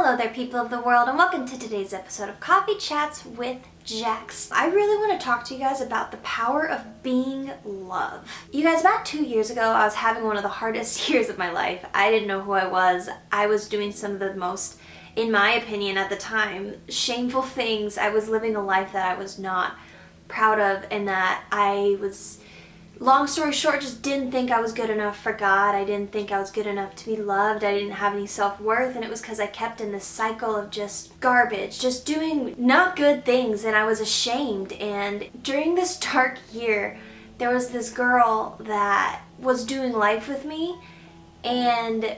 Hello there, people of the world, and welcome to today's episode of Coffee Chats with Jax. I really want to talk to you guys about the power of being love. You guys, about 2 years ago, I was having one of the hardest years of my life. I didn't know who I was. I was doing some of the most, in my opinion at the time, shameful things. I was living a life that I was not proud of, and that I was, long story short, just didn't think I was good enough for God. I didn't think I was good enough to be loved. I didn't have any self-worth, and it was because I kept in this cycle of just garbage, just doing not good things, and I was ashamed. And during this dark year, there was this girl that was doing life with me, and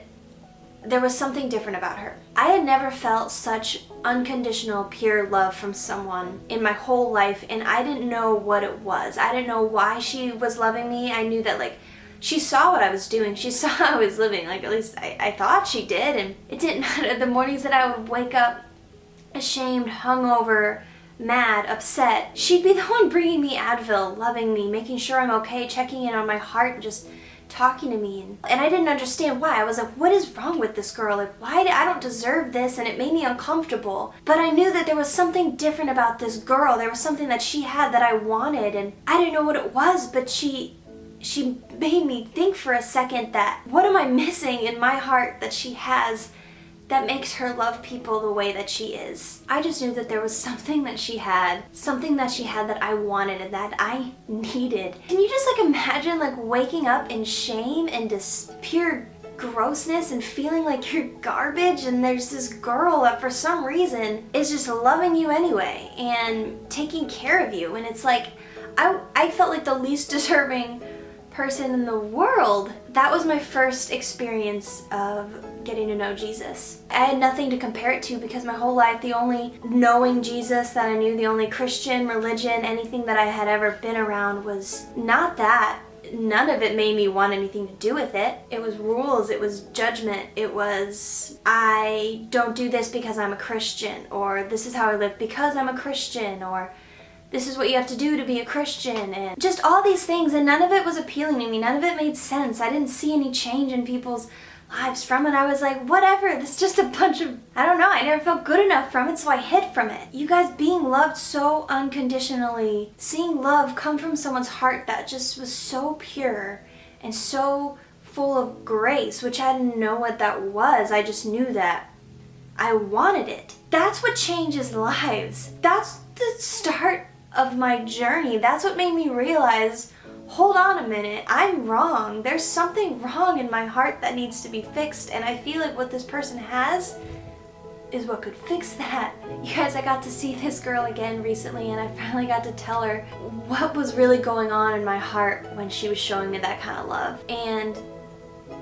there was something different about her. I had never felt such unconditional, pure love from someone in my whole life, and I didn't know what it was. I didn't know why she was loving me. I knew that, she saw what I was doing. She saw how I was living. At least I thought she did, and it didn't matter. The mornings that I would wake up ashamed, hungover, mad, upset, she'd be the one bringing me Advil, loving me, making sure I'm okay, checking in on my heart, and just talking to me, and I didn't understand why. I was like, what is wrong with this girl? I don't deserve this, and it made me uncomfortable. But I knew that there was something different about this girl. There was something that she had that I wanted, and I didn't know what it was, but she made me think for a second that, what am I missing in my heart that she has that makes her love people the way that she is? I just knew that there was something that she had that I wanted and that I needed. Can you just imagine waking up in shame and just pure grossness and feeling like you're garbage, and there's this girl that for some reason is just loving you anyway and taking care of you, and it's like I felt like the least deserving person in the world. That was my first experience of getting to know Jesus. I had nothing to compare it to because my whole life, the only knowing Jesus that I knew, the only Christian religion, anything that I had ever been around was not that. None of it made me want anything to do with it. It was rules, it was judgment, it was, I don't do this because I'm a Christian, or this is how I live because I'm a Christian, or this is what you have to do to be a Christian, and just all these things, and none of it was appealing to me. None of it made sense. I didn't see any change in people's lives from it. I was like, whatever, this is just a bunch of, I don't know, I never felt good enough from it, so I hid from it. You guys, being loved so unconditionally, seeing love come from someone's heart that just was so pure and so full of grace, which I didn't know what that was. I just knew that I wanted it. That's what changes lives. That's the start of my journey. That's what made me realize, hold on a minute, I'm wrong. There's something wrong in my heart that needs to be fixed, and I feel like what this person has is what could fix that. You guys, I got to see this girl again recently, and I finally got to tell her what was really going on in my heart when she was showing me that kind of love. And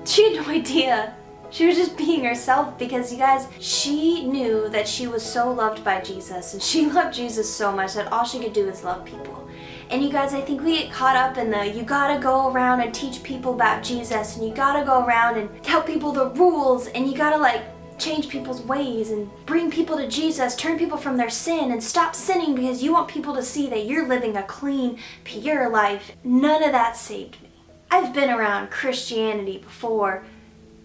she had no idea. She was just being herself, because you guys, she knew that she was so loved by Jesus, and she loved Jesus so much that all she could do is love people. And you guys, I think we get caught up in you gotta go around and teach people about Jesus, and you gotta go around and tell people the rules, and you gotta change people's ways and bring people to Jesus, turn people from their sin and stop sinning because you want people to see that you're living a clean, pure life. None of that saved me. I've been around Christianity before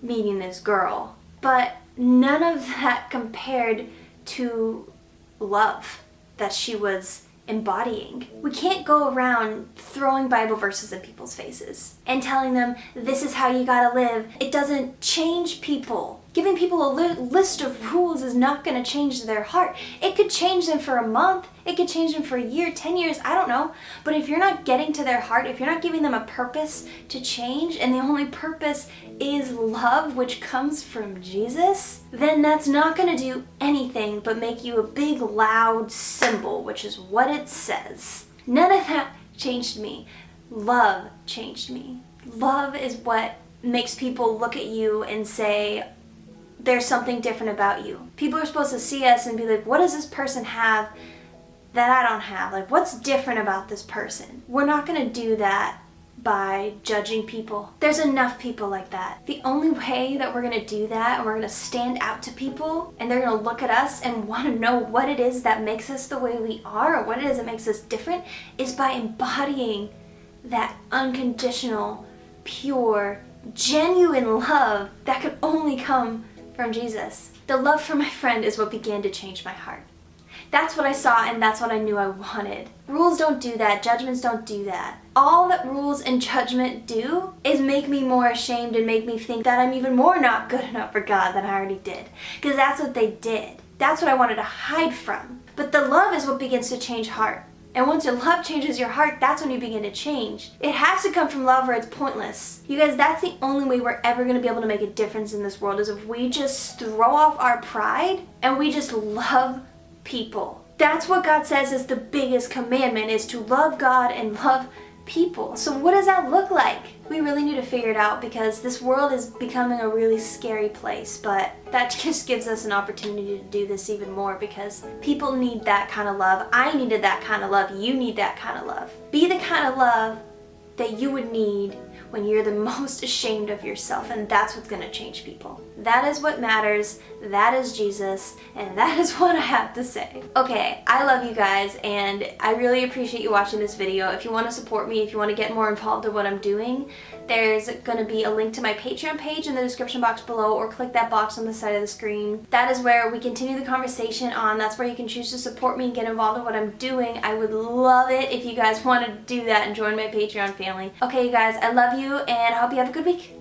meeting this girl, but none of that compared to love that she was embodying. We can't go around throwing Bible verses in people's faces and telling them this is how you gotta live. It doesn't change people. Giving people a list of rules is not going to change their heart. It could change them for a month. It could change them for a year, 10 years, I don't know. But if you're not getting to their heart, if you're not giving them a purpose to change, and the only purpose is love, which comes from Jesus, then that's not going to do anything but make you a big, loud symbol, which is what it says. None of that changed me. Love changed me. Love is what makes people look at you and say, there's something different about you. People are supposed to see us and be like, what does this person have that I don't have? What's different about this person? We're not gonna do that by judging people. There's enough people like that. The only way that we're gonna do that, and we're gonna stand out to people, and they're gonna look at us and wanna know what it is that makes us the way we are, or what it is that makes us different, is by embodying that unconditional, pure, genuine love that could only come from Jesus. The love for my friend is what began to change my heart. That's what I saw, and that's what I knew I wanted. Rules don't do that. Judgments don't do that. All that rules and judgment do is make me more ashamed and make me think that I'm even more not good enough for God than I already did. Because that's what they did. That's what I wanted to hide from. But the love is what begins to change heart. And once your love changes your heart, that's when you begin to change. It has to come from love or it's pointless. You guys, that's the only way we're ever going to be able to make a difference in this world, is if we just throw off our pride and we just love people. That's what God says is the biggest commandment, is to love God and love people. So what does that look like? We really need to figure it out, because this world is becoming a really scary place, but that just gives us an opportunity to do this even more, because people need that kind of love. I needed that kind of love. You need that kind of love. Be the kind of love that you would need when you're the most ashamed of yourself, and that's what's going to change people. That is what matters. That is Jesus, and that is what I have to say. Okay, I love you guys, and I really appreciate you watching this video. If you want to support me, if you want to get more involved in what I'm doing, there's going to be a link to my Patreon page in the description box below, or click that box on the side of the screen. That is where we continue the conversation on. That's where you can choose to support me and get involved in what I'm doing. I would love it if you guys want to do that and join my Patreon family. Okay, you guys, I love you, and I hope you have a good week.